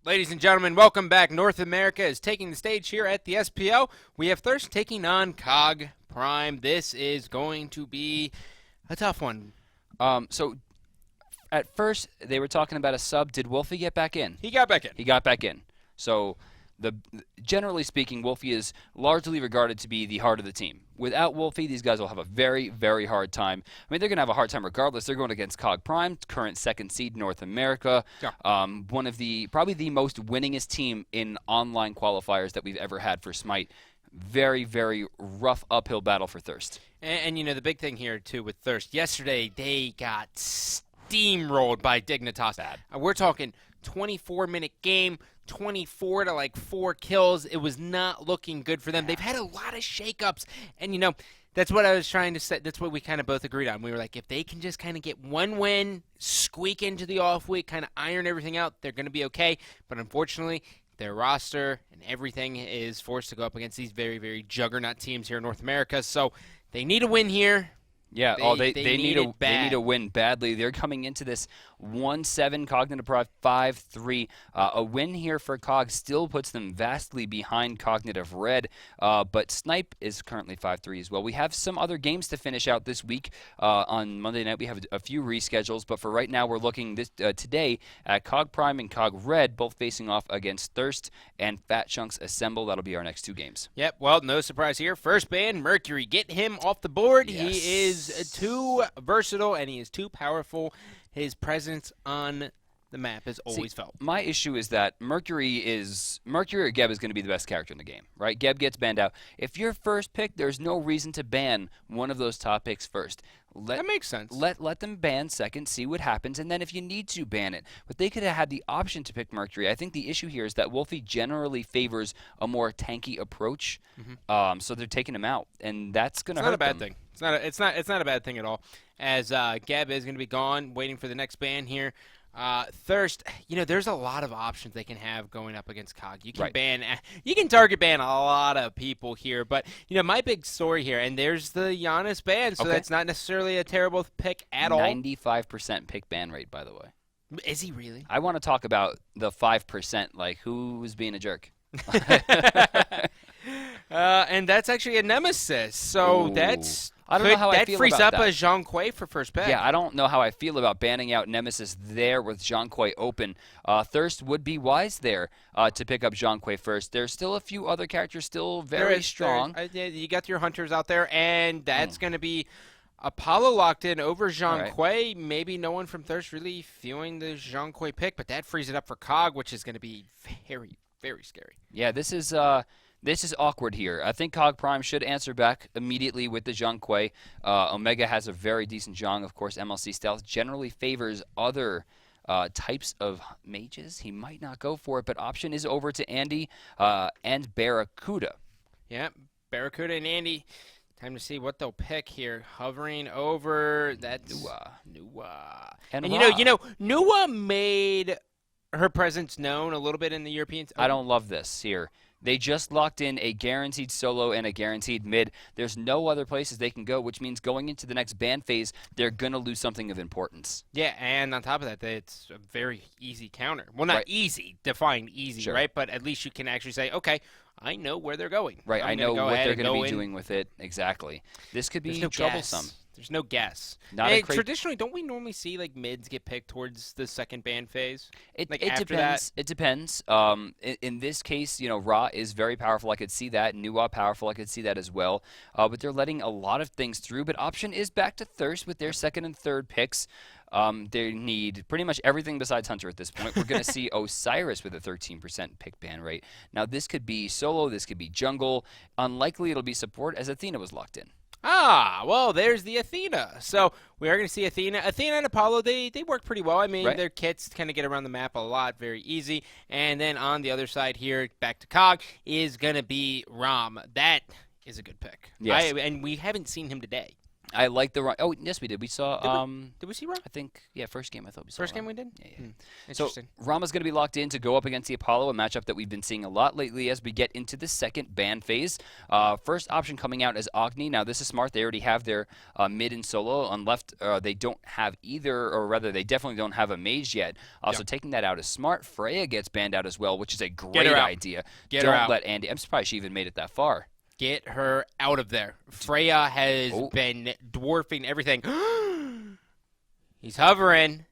Ladies and gentlemen, welcome back. North America is taking the stage here at the SPL. We have Thurst taking on Cog Prime. This is going to be a tough one. So at first they were talking about a sub. Did Wolfie get back in? He got back in. He got back in. So generally speaking, Wolfie is largely regarded to be the heart of the team. Without Wolfie, these guys will have a very, very hard time. I mean, they're going to have a hard time regardless. They're going against Cog Prime, current second seed North America. Yeah. One of probably the most winningest team in online qualifiers that we've ever had for Smite. Very, very rough uphill battle for Thurst. And you know, the big thing here, too, with Thurst, yesterday they got steamrolled by Dignitas. We're talking 24-minute game, 24 to like 4 kills. It was not looking good for them. They've had a lot of shakeups, and you know, that's what I was trying to say. That's what we kind of both agreed on. We were like, if they can just kind of get one win, squeak into the off week, kind of iron everything out, they're going to be okay. But unfortunately, their roster and everything is forced to go up against these very, very juggernaut teams here in North America. So they need a win here. Yeah, they need a win badly. They're coming into this 1-7, Cognitive Pride 5-3. A win here for Cog still puts them vastly behind Cognitive Red, but Snipe is currently 5-3 as well. We have some other games to finish out this week. On Monday night, we have a few reschedules, but for right now, we're looking today at Cog Prime and Cog Red, both facing off against Thurst and Fat Chunks Assemble. That'll be our next 2 games. Yep, well, no surprise here. First ban, Mercury. Get him off the board. Yes. He is too versatile, and he is too powerful. His presence on the map is always felt. My issue is that Mercury or Geb is going to be the best character in the game, right? Geb gets banned out. If you're first pick, there's no reason to ban one of those top picks first. That makes sense. Let them ban second, see what happens, and then if you need to, ban it. But they could have had the option to pick Mercury. I think the issue here is that Wolfie generally favors a more tanky approach, so they're taking him out, and that's going to hurt them. It's not a bad thing. It's not a bad thing at all. As Geb is going to be gone, waiting for the next ban here. Thurst, you know, there's a lot of options they can have going up against Cog. You can you can target ban a lot of people here, but you know, my big story here, and there's the Giannis ban, so that's not necessarily a terrible pick at all. 95% pick ban rate, by the way. Is he really? I want to talk about the 5%, like who's being a jerk. And that's actually a nemesis, so I don't know how I feel frees about up that. a Jean Quay for first pick. Yeah, I don't know how I feel about banning out Nemesis there with Jean Quay open. Thurst would be wise there to pick up Jean Quay first. There's still a few other characters still very strong. You got your hunters out there, and that's going to be Apollo locked in over Jean Quay. Maybe no one from Thurst really feeling the Jean Quay pick, but that frees it up for Cog, which is going to be very, very scary. Yeah, this is awkward here. I think Cog Prime should answer back immediately with the Jean Quay. Omega has a very decent Zhong. Of course, MLC Stealth generally favors other types of mages. He might not go for it, but option is over to Andy and Barracuda. Yeah, Barracuda and Andy. Time to see what they'll pick here. Hovering over, that's Nuwa. And you know, Nuwa made her presence known a little bit in the Europeans. I don't love this here. They just locked in a guaranteed solo and a guaranteed mid. There's no other places they can go, which means going into the next ban phase, they're going to lose something of importance. Yeah, and on top of that, it's a very easy counter. Well, not easy, defined easy, right? But at least you can actually say, okay, I know where they're going. Right, I know what they're going to be doing with it. Exactly. This could be troublesome. There's no guess. Traditionally, don't we normally see like mids get picked towards the second ban phase? It depends. It depends. In this case, you know, Ra is very powerful. I could see that. Nuwa powerful. I could see that as well. But they're letting a lot of things through. But option is back to Thirst with their second and third picks. They need pretty much everything besides Hunter at this point. We're going to see Osiris with a 13% pick ban rate. Now, this could be solo. This could be jungle. Unlikely it'll be support as Athena was locked in. Ah, well, there's the Athena. So we are going to see Athena. Athena and Apollo, they work pretty well. I mean, their kits kind of get around the map a lot, very easy. And then on the other side here, back to Cog, is going to be Rom. That is a good pick. Yes. And we haven't seen him today. I like the run. Oh, yes, we did. We saw. Did we see Ra? I think, first game I thought we saw. First game we did? Yeah. Interesting. So Rama's going to be locked in to go up against the Apollo, a matchup that we've been seeing a lot lately as we get into the second ban phase. First option coming out is Agni. Now, this is smart. They already have their mid and solo. On left, they don't have either, or rather, they definitely don't have a mage yet. So taking that out is smart. Freya gets banned out as well, which is a great idea. Don't let Andy. I'm surprised she even made it that far. Get her out of there. Freya has been dwarfing everything. He's hovering.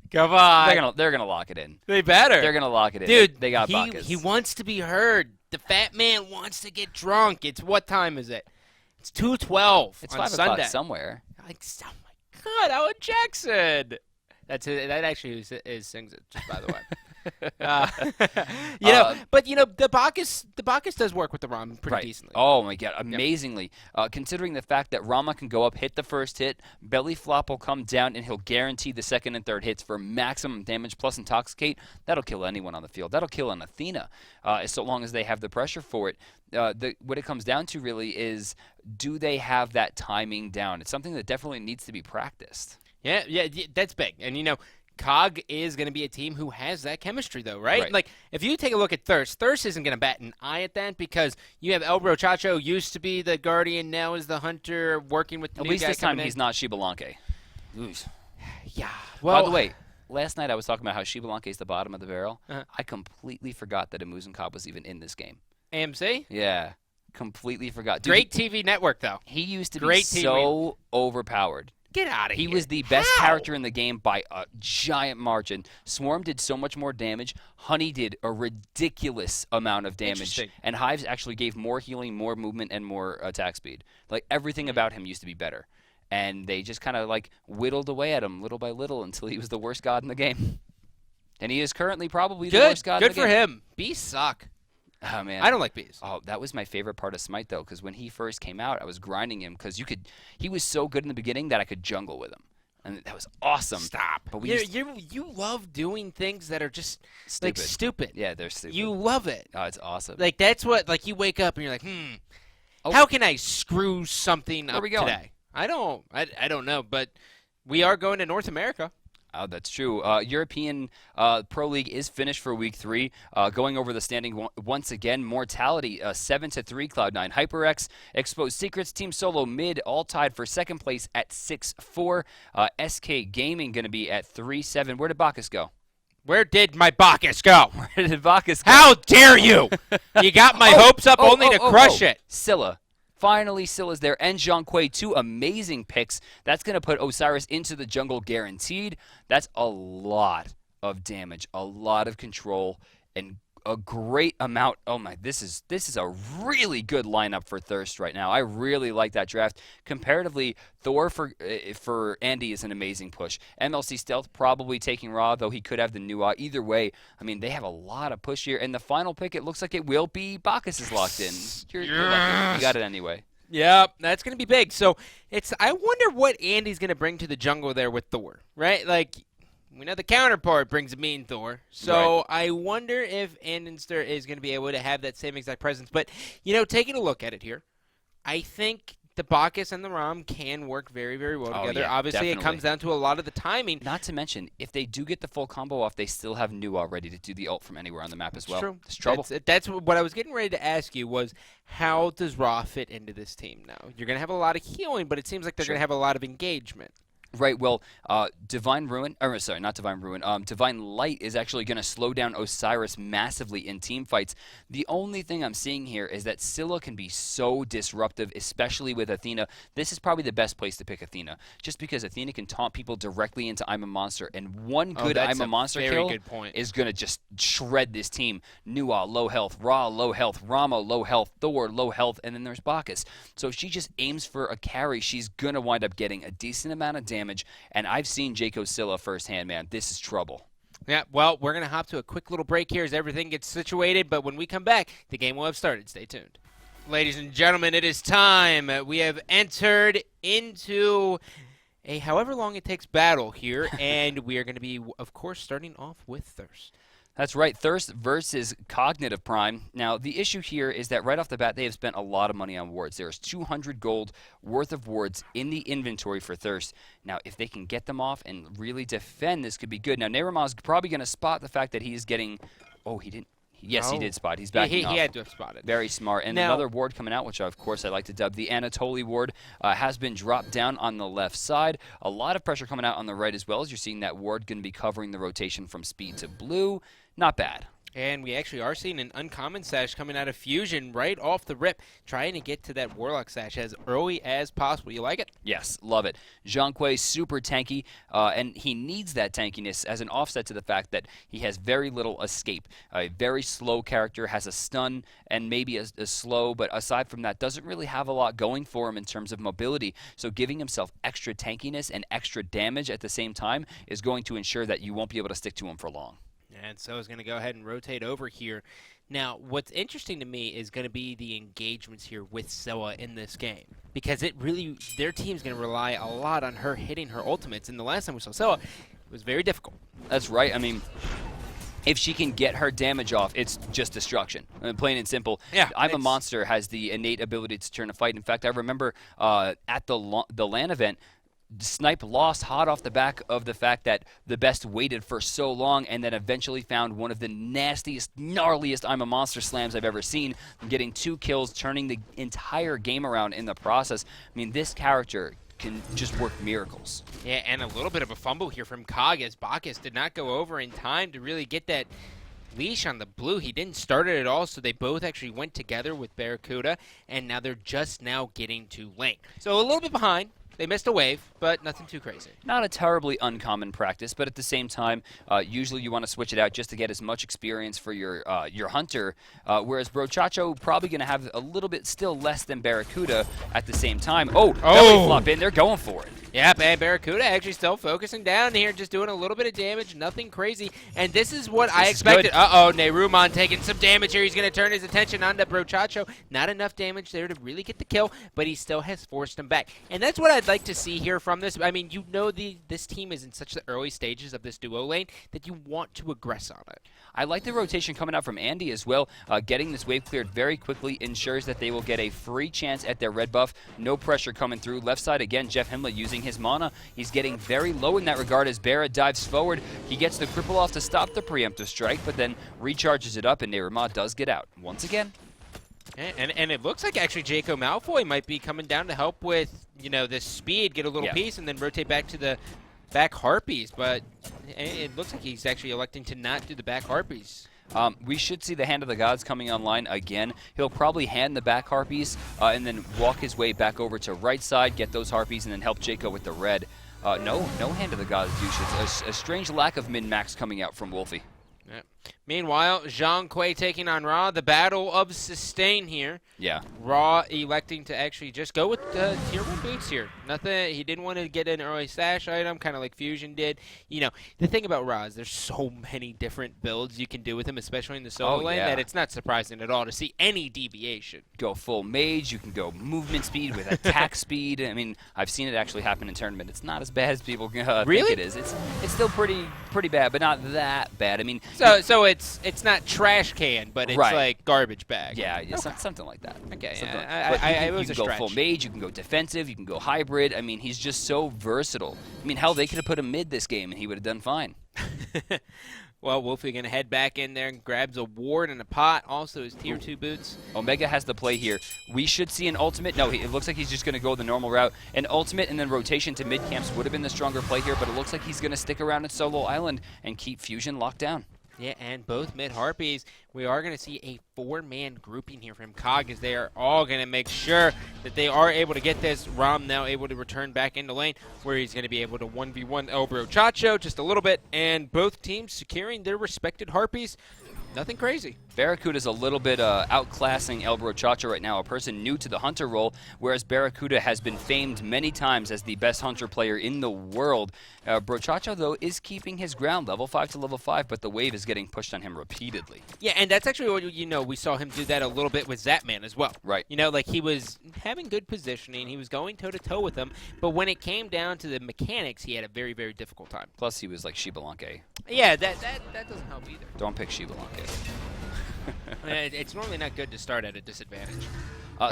Come on. They're gonna lock it in. They better. They're gonna lock it in. Dude, they got Bacchus. He wants to be heard. The fat man wants to get drunk. It's what time is it? It's 2:12 It's on 5 Sunday. o'clock somewhere. Like, oh my God, Alan Jackson. That actually sings it, just by the way. But the Bacchus does work with the Ram pretty decently. Oh my God, amazingly. Considering the fact that Rama can go up, hit the first hit, belly flop will come down, and he'll guarantee the second and third hits for maximum damage plus intoxicate. That'll kill anyone on the field. That'll kill an Athena, so long as they have the pressure for it. What it comes down to really is, do they have that timing down? It's something that definitely needs to be practiced. Yeah, that's big. And COG is going to be a team who has that chemistry, though, right? Like, if you take a look at Thurst isn't going to bat an eye at that because you have El Brochacho, used to be the Guardian, now is the Hunter, working with the new guy. At least this time he's not Shibalanke. Yeah. Well, by the way, last night I was talking about how Shibalanke is the bottom of the barrel. I completely forgot that Amuzin Cobb was even in this game. AMC? Yeah. Completely forgot. Dude, great TV network, though. He used to be so overpowered. Get out of here. He was the best character in the game by a giant margin. Swarm did so much more damage. Honey did a ridiculous amount of damage. And Hives actually gave more healing, more movement, and more attack speed. Like, everything about him used to be better. And they just kind of, whittled away at him little by little until he was the worst god in the game. And he is currently probably the worst god in the game. Good for him. Beasts suck. Oh, man. I don't like bees. Oh, that was my favorite part of Smite, though, because when he first came out, I was grinding him because he was so good in the beginning that I could jungle with him. And that was awesome. Stop. But you love doing things that are just stupid. Yeah, they're stupid. You love it. Oh, it's awesome. That's what, you wake up and you're like, how can I screw something up today? I don't know, but we are going to North America. Oh, that's true. European Pro League is finished for Week 3. Going over the standing once again, Mortality 7-3, Cloud9. HyperX, Exposed Secrets, Team Solo mid, all tied for second place at 6-4. SK Gaming going to be at 3-7. Where did Bacchus go? Where did my Bacchus go? Where did Bacchus go? How dare you! You got my hopes up only to crush it. Scylla. Finally, Scylla's there, and Zhang Kui, 2 amazing picks. That's going to put Osiris into the jungle guaranteed. That's a lot of damage, a lot of control, and a great amount. Oh my, this is a really good lineup for Thurst right now. I really like that draft. Comparatively, Thor for Andy is an amazing push. MLC Stealth probably taking Raw, though he could have the new Either way, I mean, they have a lot of push here. And the final pick, it looks like it will be Bacchus is locked in. You're lucky. You got it anyway. Yeah, that's going to be big. So I wonder what Andy's going to bring to the jungle there with Thor, right? We know the counterpart brings a mean Thor, so I wonder if Andenster is going to be able to have that same exact presence. But, taking a look at it here, I think the Bacchus and the Ram can work very, very well together. Yeah, obviously, definitely. It comes down to a lot of the timing. Not to mention, if they do get the full combo off, they still have Nuwa ready to do the ult from anywhere on the map as well. True. It's trouble. That's what I was getting ready to ask you was, how does Ra fit into this team now? You're going to have a lot of healing, but it seems like they're going to have a lot of engagement. Right, well, Divine Ruin, or sorry, not Divine Ruin, Divine Light is actually going to slow down Osiris massively in team fights. The only thing I'm seeing here is that Scylla can be so disruptive, especially with Athena. This is probably the best place to pick Athena, just because Athena can taunt people directly into I'm a Monster, and one good I'm a Monster kill is going to just shred this team. Nuwa, low health, Ra, low health, Rama, low health, Thor, low health, and then there's Bacchus. So if she just aims for a carry, she's going to wind up getting a decent amount of damage. And I've seen Jaco Scylla firsthand, man. This is trouble. Yeah, well, we're going to hop to a quick little break here as everything gets situated. But when we come back, the game will have started. Stay tuned. Ladies and gentlemen, it is time. We have entered into a however long it takes battle here. And we are going to be, of course, starting off with Thurst. That's right, Thurst versus Cognitive Prime. Now, the issue here is that right off the bat, they have spent a lot of money on wards. There's 200 gold worth of wards in the inventory for Thurst. Now, if they can get them off and really defend, this could be good. Now, Neramah's probably going to spot the fact that he's getting... Oh, he didn't... Yes, he did spot. He's backing off. He had to have spotted. Very smart. And now, another ward coming out, which of course I like to dub the Anatoly ward, has been dropped down on the left side. A lot of pressure coming out on the right as well, as you're seeing that ward going to be covering the rotation from speed to blue. Not bad. And we actually are seeing an uncommon sash coming out of Fusion right off the rip, trying to get to that Warlock sash as early as possible. You like it? Yes, love it. Zhangquei, super tanky, and he needs that tankiness as an offset to the fact that he has very little escape. A very slow character, has a stun and maybe a slow, but aside from that, doesn't really have a lot going for him in terms of mobility. So giving himself extra tankiness and extra damage at the same time is going to ensure that you won't be able to stick to him for long. And so is going to go ahead and rotate over here. Now, what's interesting to me is going to be the engagements here with Scylla in this game. Because it really, their team's going to rely a lot on her hitting her ultimates. And the last time we saw Scylla, it was very difficult. That's right. I mean, if she can get her damage off, it's just destruction. I mean, plain and simple. Yeah, I'm a Monster has the innate ability to turn a fight. In fact, I remember at the LAN event, Snipe lost hot off the back of the fact that the best waited for so long and then eventually found one of the nastiest, gnarliest I'm a Monster slams I've ever seen, getting 2 kills, turning the entire game around in the process. I mean, this character can just work miracles. Yeah, and a little bit of a fumble here from Cog as Bacchus did not go over in time to really get that leash on the blue. He didn't start it at all, so they both actually went together with Barracuda, and now they're just now getting to lane. So a little bit behind. They missed a wave, but nothing too crazy. Not a terribly uncommon practice, but at the same time, usually you want to switch it out just to get as much experience for your hunter, whereas Brochacho probably going to have a little bit still less than Barracuda at the same time. Oh, belly flop in. They're going for it. Yeah, Barracuda actually still focusing down here, just doing a little bit of damage, nothing crazy. And this is what I expected. Uh-oh, Neruman taking some damage here. He's going to turn his attention onto Brochacho. Not enough damage there to really get the kill, but he still has forced him back. And that's what I'd like to see here from this. I mean, you know this team is in such the early stages of this duo lane that you want to aggress on it. I like the rotation coming out from Andy as well. Getting this wave cleared very quickly ensures that they will get a free chance at their red buff. No pressure coming through. Left side again, Jeff Himla using his mana. He's getting very low in that regard as Barra dives forward. He gets the cripple off to stop the preemptive strike, but then recharges it up, and Neramah does get out once again. And it looks like actually Jaco Malfoy might be coming down to help with, you know, this speed, get a little piece, and then rotate back to the back Harpies. But it looks like he's actually electing to not do the back Harpies. We should see the Hand of the Gods coming online again. He'll probably hand the back Harpies and then walk his way back over to right side, get those Harpies, and then help Jaco with the red. No Hand of the Gods douches. A strange lack of min-max coming out from Wolfie. Yeah. Meanwhile, Zhangquei taking on Ra, the battle of sustain here. Yeah. Ra electing to actually just go with tier 1 boots here. Nothing. He didn't want to get an early stash item, kind of like Fusion did. You know, the thing about Ra is there's so many different builds you can do with him, especially in the solo lane, that it's not surprising at all to see any deviation. Go full mage. You can go movement speed with attack speed. I mean, I've seen it actually happen in tournament. It's not as bad as people think it is. It's still pretty bad, but not that bad. I mean, so it's not trash can, but it's like garbage bag. Yeah, something like that. Okay, you can go full mage, you can go defensive, you can go hybrid. I mean, he's just so versatile. I mean, hell, they could have put him mid this game, and he would have done fine. Well, Wolfie going to head back in there and grabs a ward and a pot, also his tier 2 boots. Omega has the play here. We should see an ultimate. No, it looks like he's just going to go the normal route. An ultimate and then rotation to mid camps would have been the stronger play here, but it looks like he's going to stick around at Solo Island and keep Fusion locked down. Yeah, and both mid Harpies, we are going to see a 4-man grouping here from Cog as they are all going to make sure that they are able to get this. Rom now able to return back into lane where he's going to be able to 1v1 El Brochacho just a little bit, and both teams securing their respected Harpies. Nothing crazy. Barracuda's a little bit outclassing El Brochacho right now, a person new to the Hunter role, whereas Barracuda has been famed many times as the best Hunter player in the world. Brochacho, though, is keeping his ground, level 5 to level 5, but the wave is getting pushed on him repeatedly. Yeah, and that's actually what, you know, we saw him do that a little bit with Zapman as well. Right. You know, like he was having good positioning, he was going toe-to-toe with him, but when it came down to the mechanics, he had a very, very difficult time. Plus, he was like Shibalanke. Yeah, that doesn't help either. Don't pick Shibelon, kid. It's normally not good to start at a disadvantage.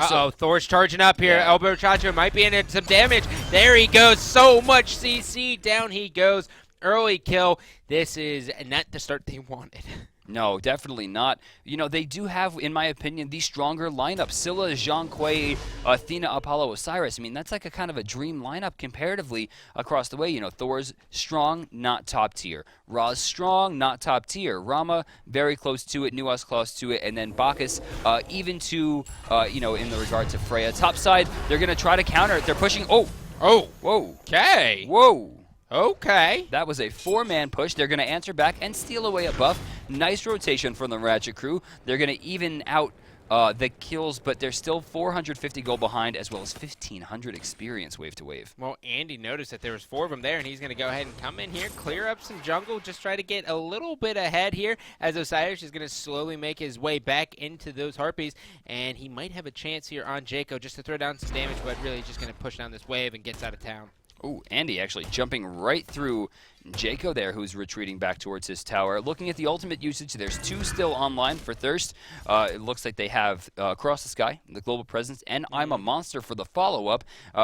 So Thor's charging up here. Yeah. El Brochacho might be in some damage. There he goes. So much CC. Down he goes. Early kill. This is not the start they wanted. No, definitely not. You know, they do have, in my opinion, the stronger lineup. Scylla, Zhang Kuei, Athena, Apollo, Osiris. I mean, that's like a kind of a dream lineup comparatively across the way. You know, Thor's strong, not top tier. Ra's strong, not top tier. Rama, very close to it. Nuas close to it. And then Bacchus, even to, you know, in the regard to Freya. Top side, they're going to try to counter it. They're pushing. Oh, whoa. Okay. Whoa. Okay. That was a 4-man push. They're going to answer back and steal away a buff. Nice rotation from the Ratchet crew. They're going to even out the kills, but they're still 450 gold behind, as well as 1,500 experience wave to wave. Well, Andy noticed that there was 4 of them there, and he's going to go ahead and come in here, clear up some jungle, just try to get a little bit ahead here, as Osiris is going to slowly make his way back into those Harpies, and he might have a chance here on Jaco just to throw down some damage, but really just going to push down this wave and gets out of town. Ooh, Andy actually jumping right through Jaco there, who's retreating back towards his tower. Looking at the ultimate usage, there's 2 still online for Thurst. It looks like they have Across the Sky, the Global Presence, and I'm a Monster for the follow-up,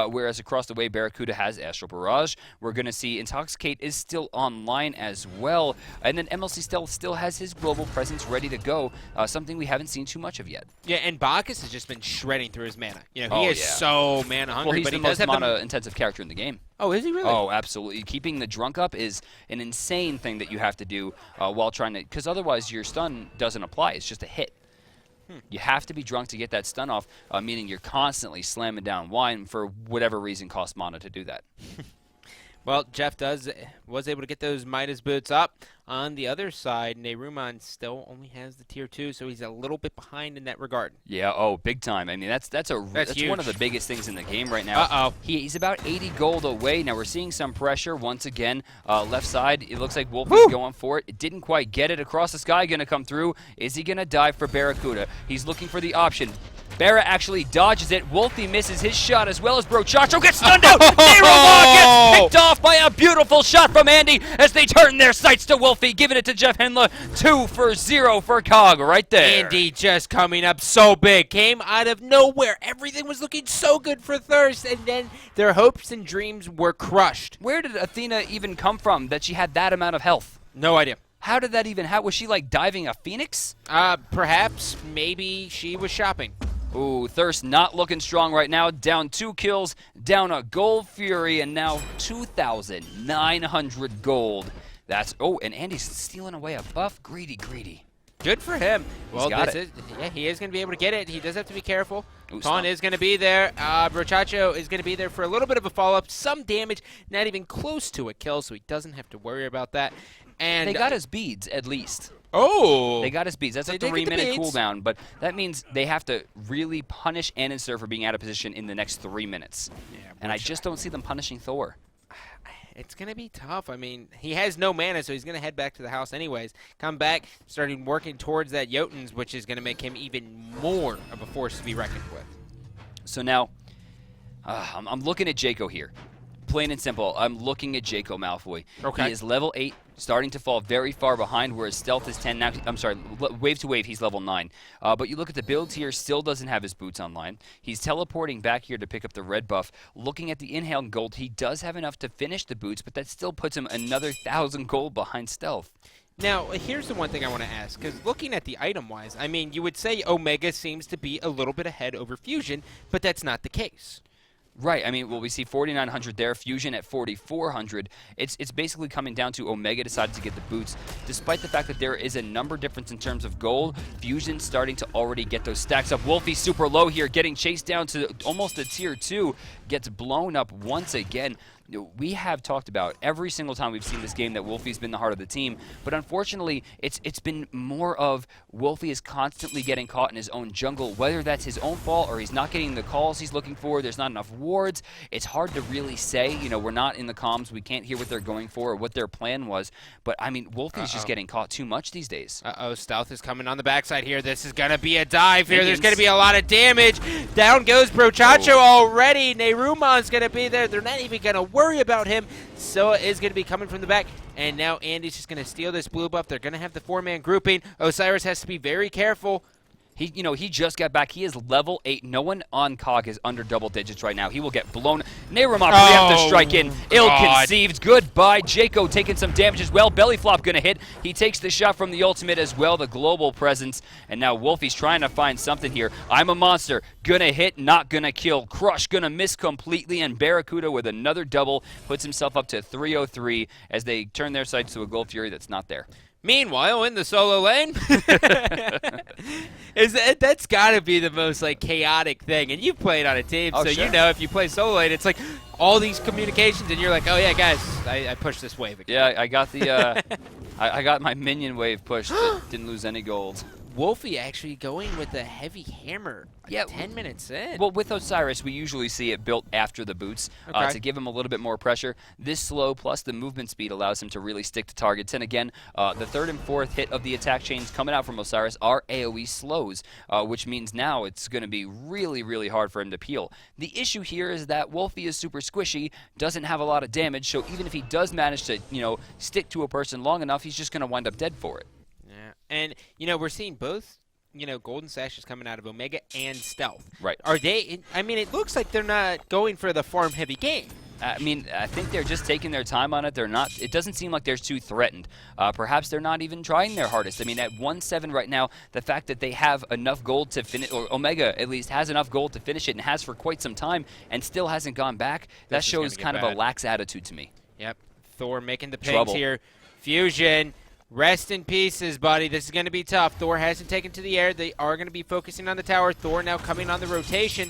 whereas across the way, Barracuda has Astral Barrage. We're going to see Intoxicate is still online as well, and then MLC Stealth still has his Global Presence ready to go, something we haven't seen too much of yet. Yeah, and Bacchus has just been shredding through his mana. You know, he is so mana hungry. Well, he's but the he most does have mana-intensive character in the game. Oh, is he really? Oh, absolutely. Keeping the drunk up is an insane thing that you have to do while trying to, because otherwise your stun doesn't apply. It's just a hit. You have to be drunk to get that stun off, meaning you're constantly slamming down wine for whatever reason costs mana to do that. Well, Jeff was able to get those Midas boots up. On the other side, Neruman still only has the tier 2, so he's a little bit behind in that regard. Yeah, oh, big time. I mean, that's one of the biggest things in the game right now. Uh-oh. He's about 80 gold away. Now we're seeing some pressure once again. Left side, it looks like Wolfie's going for it. It didn't quite get it. Across the Sky going to come through. Is he going to dive for Barracuda? He's looking for the option. Barra actually dodges it. Wolfie misses his shot, as well as Brochacho gets stunned out. Neruman gets picked off by a beautiful shot from Andy as they turn their sights to Wolfie, giving it to Jeff Hendler. 2-for-0 for Cog right there. Andy just coming up so big. Came out of nowhere. Everything was looking so good for Thurst, and then their hopes and dreams were crushed. Where did Athena even come from that she had that amount of health? No idea. How did that even happen? Was she like diving a phoenix? Perhaps, maybe she was shopping. Ooh, Thurst not looking strong right now. Down 2 kills, down a Gold Fury, and now 2,900 gold. That's, and Andy's stealing away a buff. Greedy. Good for him. Well, he is going to be able to get it. He does have to be careful. Taunt is going to be there. Brochacho is going to be there for a little bit of a follow-up. Some damage, not even close to a kill, so he doesn't have to worry about that. And they got his beads, at least. Oh! They got his beads. That's a 3-minute cooldown, but that means they have to really punish Ananster for being out of position in the next 3 minutes. Yeah, and I just don't see them punishing Thor. It's going to be tough. I mean, he has no mana, so he's going to head back to the house anyways. Come back, starting working towards that Jotuns, which is going to make him even more of a force to be reckoned with. So now, I'm looking at Jaco here. Plain and simple, I'm looking at Jaco Malfoy. Okay. He is level 8, starting to fall very far behind, whereas Stealth is 10 now. I'm sorry, wave to wave, he's level 9. But you look at the build here, still doesn't have his boots online. He's teleporting back here to pick up the red buff. Looking at the Inhale gold, he does have enough to finish the boots, but that still puts him another 1,000 gold behind Stealth. Now, here's the one thing I want to ask, because looking at the item-wise, I mean, you would say Omega seems to be a little bit ahead over Fusion, but that's not the case. Right. I mean, well, we see 4,900 there, Fusion at 4,400. It's basically coming down to Omega decided to get the boots. Despite the fact that there is a number difference in terms of gold, Fusion starting to already get those stacks up. Wolfie super low here, getting chased down to almost a tier 2, gets blown up once again. We have talked about every single time we've seen this game that Wolfie's been the heart of the team, but unfortunately, it's been more of Wolfie is constantly getting caught in his own jungle, whether that's his own fault or he's not getting the calls he's looking for, there's not enough wards. It's hard to really say, you know, we're not in the comms, we can't hear what they're going for or what their plan was, but I mean, Wolfie's just getting caught too much these days. Stealth is coming on the backside here. This is going to be a dive here. There's going to be a lot of damage. Down goes Brochacho already. Neyruma's going to be there. They're not even going to worry about him. Soa is going to be coming from the back. And now Andy's just going to steal this blue buff. They're going to have the 4-man grouping. Osiris has to be very careful. He just got back. He is level 8. No one on COG is under double digits right now. He will get blown. Neyruma preemptive strike in. Ill-conceived. Goodbye. Jaco taking some damage as well. Belly flop going to hit. He takes the shot from the ultimate as well, the global presence. And now Wolfie's trying to find something here. I'm a monster. Gonna hit, not gonna kill. Crush gonna miss completely. And Barracuda with another double puts himself up to 303 as they turn their sights to a Gold Fury that's not there. Meanwhile, in the solo lane, that's got to be the most chaotic thing. And you've played on a team, so sure. you know if you play solo lane, it's like all these communications, and you're like, oh yeah, guys, I pushed this wave again. Yeah, I got the I got my minion wave pushed. Didn't lose any gold. Wolfie actually going with a heavy hammer. Yeah, 10 minutes in. Well, with Osiris, we usually see it built after the boots to give him a little bit more pressure. This slow plus the movement speed allows him to really stick to targets. And again, the 3rd and 4th hit of the attack chains coming out from Osiris are AoE slows, which means now it's going to be really, really hard for him to peel. The issue here is that Wolfie is super squishy, doesn't have a lot of damage, so even if he does manage to, stick to a person long enough, he's just going to wind up dead for it. Yeah, and, we're seeing both Golden Sashes coming out of Omega and Stealth. Right. Are they, it looks like they're not going for the farm-heavy game. I think they're just taking their time on it. They're not. It doesn't seem like they're too threatened. Perhaps they're not even trying their hardest. At 1-7 right now, the fact that they have enough gold to finish, or Omega at least has enough gold to finish it and has for quite some time and still hasn't gone back, that shows kind of a lax attitude to me. Yep. Thor making the pings here. Fusion. Rest in pieces, buddy. This is going to be tough. Thor hasn't taken to the air. They are going to be focusing on the tower. Thor now coming on the rotation.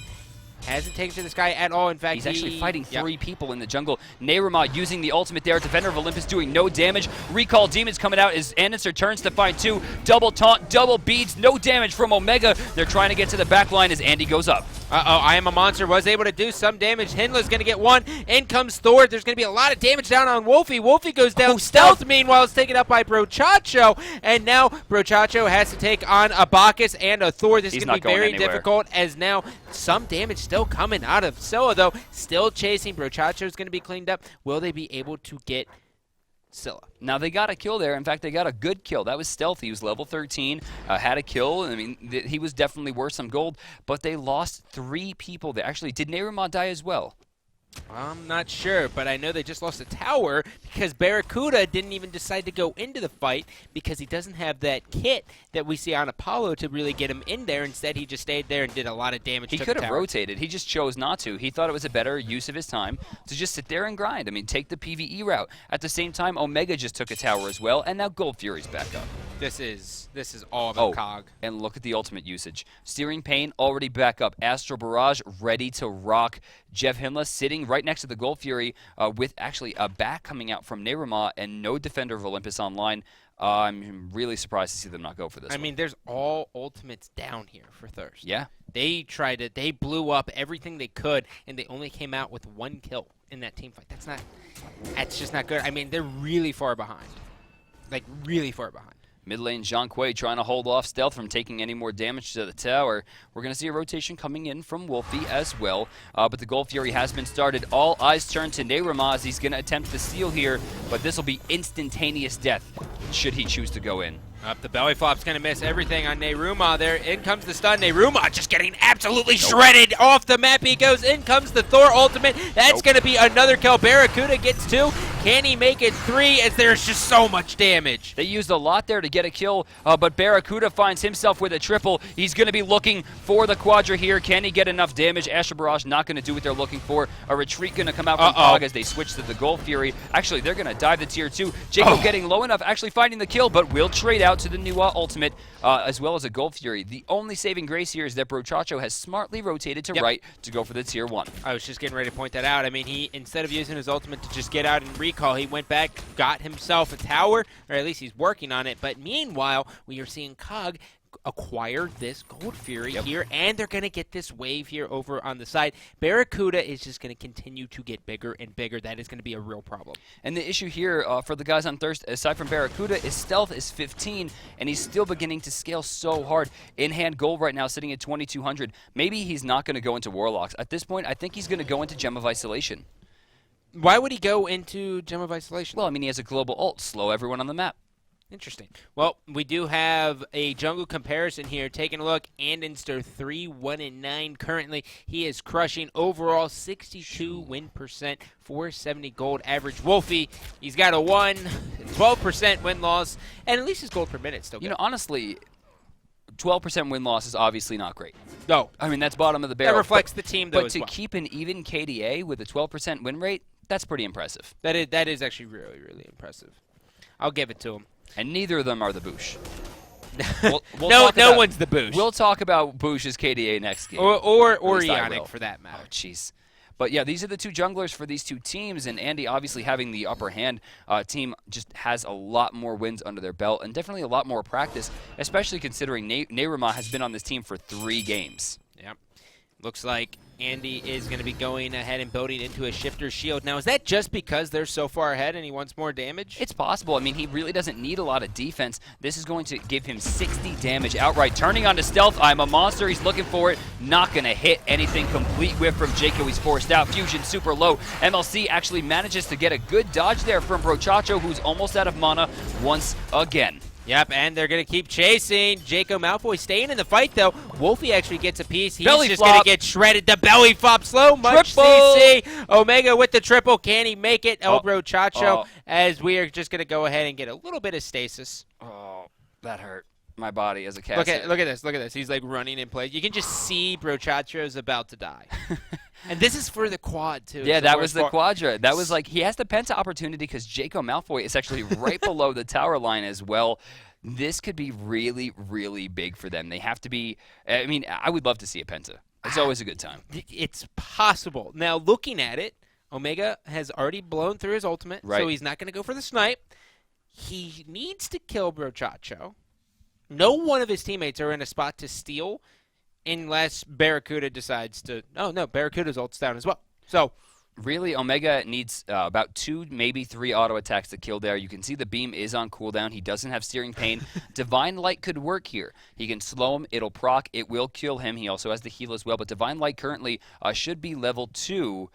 Hasn't taken to the sky at all. In fact, he's actually fighting 3 people in the jungle. Neyruma using the ultimate there. Defender of Olympus doing no damage. Recall Demons coming out as Annister turns to find 2. Double taunt, double beads, no damage from Omega. They're trying to get to the back line as Andy goes up. I Am a Monster was able to do some damage. Hinla's going to get 1. In comes Thor. There's going to be a lot of damage down on Wolfie. Wolfie goes down. Stealth, meanwhile, is taken up by Brochacho. And now Brochacho has to take on a Bacchus and a Thor. This is going to be very difficult as now some damage still coming out of Soa, though. Still chasing. Brochacho is going to be cleaned up. Will they be able to get Scylla? Now, they got a kill there. In fact, they got a good kill. That was Stealth. He was level 13, had a kill. He was definitely worth some gold, but they lost 3 people there. Actually, did Neyruma die as well? I'm not sure, but I know they just lost a tower because Barracuda didn't even decide to go into the fight because he doesn't have that kit that we see on Apollo to really get him in there. Instead, he just stayed there and did a lot of damage to the tower. He could have rotated. He just chose not to. He thought it was a better use of his time to just sit there and grind. Take the PvE route. At the same time, Omega just took a tower as well, and now Gold Fury's back up. This is all about COG. And look at the ultimate usage. Searing Pain already back up. Astral Barrage ready to rock. Jeff Hinla sitting right next to the Gold Fury with actually a back coming out from Neyruma and no Defender of Olympus online. I'm really surprised to see them not go for this one. There's all ultimates down here for Thurst. Yeah. They they blew up everything they could, and they only came out with 1 kill in that team fight. That's just not good. They're really far behind. Really far behind. Mid lane, Zhang Kui trying to hold off Stealth from taking any more damage to the tower. We're going to see a rotation coming in from Wolfie as well. But the Gold Fury has been started. All eyes turn to Neyruma as he's going to attempt the steal here. But this will be instantaneous death should he choose to go in. Up the belly flop's going to miss everything on Neyruma there. In comes the stun. Neyruma just getting absolutely shredded off the map. He goes. In comes the Thor ultimate. That's going to be another kill. Barracuda gets 2. Can he make it 3 as there's just so much damage? They used a lot there to get a kill, but Barracuda finds himself with a triple. He's going to be looking for the Quadra here. Can he get enough damage? Astral Barrage not going to do what they're looking for. A retreat going to come out from COG as they switch to the Gold Fury. Actually, they're going to dive the tier 2. Jacob getting low enough, actually finding the kill, but will trade out to the new ultimate as well as a Gold Fury. The only saving grace here is that Brochacho has smartly rotated to right to go for the tier 1. I was just getting ready to point that out. He, instead of using his ultimate to just get out and recall, he went back, got himself a tower, or at least he's working on it. But meanwhile, we are seeing COG acquire this Gold Fury here, and they're going to get this wave here over on the side. Barracuda is just going to continue to get bigger and bigger. That is going to be a real problem. And the issue here for the guys on Thirst, aside from Barracuda, is stealth is 15, and he's still beginning to scale so hard. In-hand gold right now sitting at 2,200. Maybe he's not going to go into Warlocks. At this point, I think he's going to go into Gem of Isolation. Why would he go into Gem of Isolation? Well, I mean, he has a global ult. Slow everyone on the map. Interesting. Well, we do have a jungle comparison here. Taking a look, Andenster 3-1-9 currently. He is crushing overall 62 win percent, 470 gold average. Wolfie, he's got a 12% win loss, and at least his gold per minute still good. You know, honestly, 12% win loss is obviously not great. No. I mean, that's bottom of the barrel. That reflects the team, though, But to keep an even KDA with a 12% win rate, that's pretty impressive. That is actually really, really impressive. I'll give it to him. And neither of them are the Boosh. No one's the Boosh. We'll talk about Boosh's KDA next game. Or Ionic, for that matter. Oh, jeez. But yeah, these are the two junglers for these two teams, and Andy obviously having the upper hand. Team just has a lot more wins under their belt and definitely a lot more practice, especially considering Neyrima has been on this team for 3 games. Yep. Looks like Andy is going to be going ahead and building into a shifter shield. Now, is that just because they're so far ahead and he wants more damage? It's possible. I mean, he really doesn't need a lot of defense. This is going to give him 60 damage outright. Turning onto stealth, I'm a monster. He's looking for it. Not going to hit anything. Complete whiff from Jaco. He's forced out. Fusion super low. MLC actually manages to get a good dodge there from Brochacho, who's almost out of mana once again. Yep, and they're going to keep chasing. Jaco Malfoy staying in the fight, though. Wolfie actually gets a piece. He's belly just flop. going to get shredded. The belly flop. Slow much Triple. CC. Omega with the triple. Can he make it? Elbro Chacho, Oh. as we are just going to go ahead and get a little bit of stasis. Oh, that hurt my body as a cat. Look at this. Look at this. He's like running in place. You can just see Brochacho's about to die. And this is for the quad, too. Yeah, that was the Quadra. That was like, he has the Penta opportunity because Jaco Malfoy is actually right below the tower line as well. This could be really, really big for them. They have to be, I mean, I would love to see a Penta. It's always a good time. It's possible. Now, looking at it, Omega has already blown through his ultimate, right. So he's not going to go for the snipe. He needs to kill Brochacho. No one of his teammates are in a spot to steal unless Barracuda decides to... Oh, no, Barracuda's ult's down as well. So... Really, Omega needs about 2, maybe 3 auto attacks to kill there. You can see the beam is on cooldown. He doesn't have Searing Pain. Divine Light could work here. He can slow him. It'll proc. It will kill him. He also has the heal as well. But Divine Light currently should be level 2.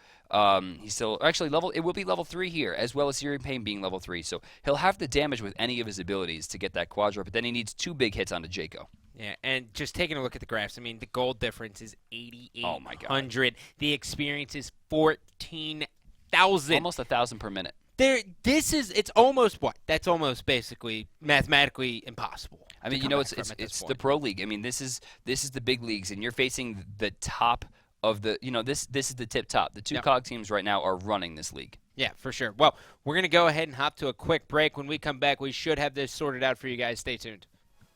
He's still actually it will be level 3 here, as well as Searing Pain being level 3. So he'll have the damage with any of his abilities to get that Quadra. But then he needs 2 big hits onto Jaco. Yeah, and just taking a look at the graphs, I mean, the gold difference is 8,800. Oh my God. The experience is 14,000. Almost 1,000 per minute. It's almost what? That's almost basically mathematically impossible. I mean, you know, it's the Pro League. I mean, this is the big leagues, and you're facing the top of the, you know, this is the tip top. The 2 COG teams right now are running this league. Yeah, for sure. Well, we're going to go ahead and hop to a quick break. When we come back, we should have this sorted out for you guys. Stay tuned.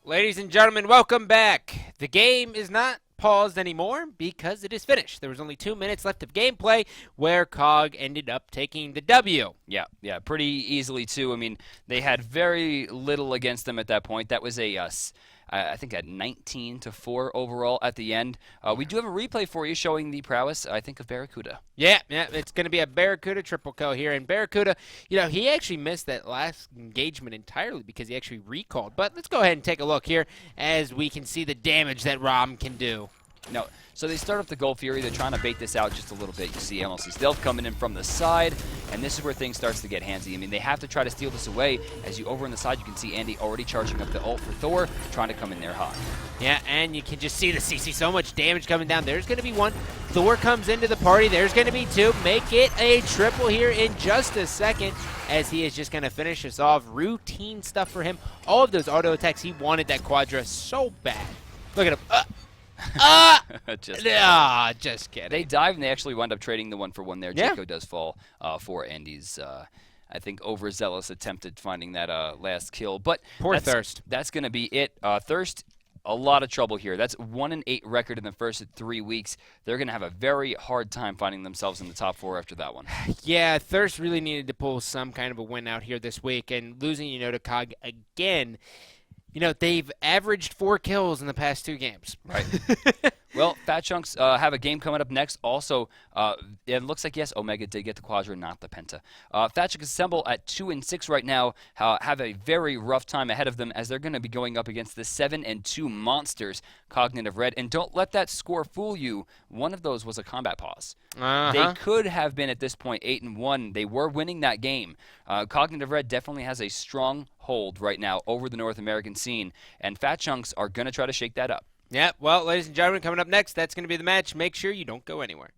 Ladies and gentlemen, welcome back. The game is not paused anymore because it is finished. There was only 2 minutes left of gameplay where COG ended up taking the W. Yeah, pretty easily too. I mean, they had very little against them at that point. That was I think a 19-4 overall at the end. We do have a replay for you showing the prowess, I think, of Barracuda. Yeah, it's going to be a Barracuda triple kill here. And Barracuda, you know, he actually missed that last engagement entirely because he actually recalled. But let's go ahead and take a look here as we can see the damage that Rom can do. No, so they start up the Gold Fury. They're trying to bait this out just a little bit. You see MLC Stealth coming in from the side, and this is where things starts to get handsy. I mean, they have to try to steal this away. As you over on the side, you can see Andy already charging up the ult for Thor, trying to come in there hot. Yeah, and you can just see the CC, so much damage coming down. There's going to be 1. Thor comes into the party. There's going to be 2. Make it a triple here in just a second, as he is just going to finish us off. Routine stuff for him. All of those auto attacks, he wanted that Quadra so bad. Look at him. Just kidding. They dive, and they actually wind up trading the 1-for-1 there. Yeah. Jaco does fall for Andy's, I think, overzealous attempt at finding that last kill. But Poor Thurst. That's going to be it. Thurst, a lot of trouble here. That's 1-8 record in the first 3 weeks. They're going to have a very hard time finding themselves in the top 4 after that one. Yeah, Thurst really needed to pull some kind of a win out here this week, and losing, to COG again. You know, they've averaged 4 kills in the past 2 games. Right. Well, Fat Chunks have a game coming up next. Also, it looks like, yes, Omega did get the Quadra, not the Penta. Fat Chunks Assemble at 2-6 right now have a very rough time ahead of them as they're going to be going up against the 7-2 monsters, Cognitive Red. And don't let that score fool you. One of those was a combat pause. They could have been, at this point, 8-1. They were winning that game. Cognitive Red definitely has a strong hold right now over the North American scene, and Fat Chunks are going to try to shake that up. Yeah, well, ladies and gentlemen, coming up next, that's going to be the match. Make sure you don't go anywhere.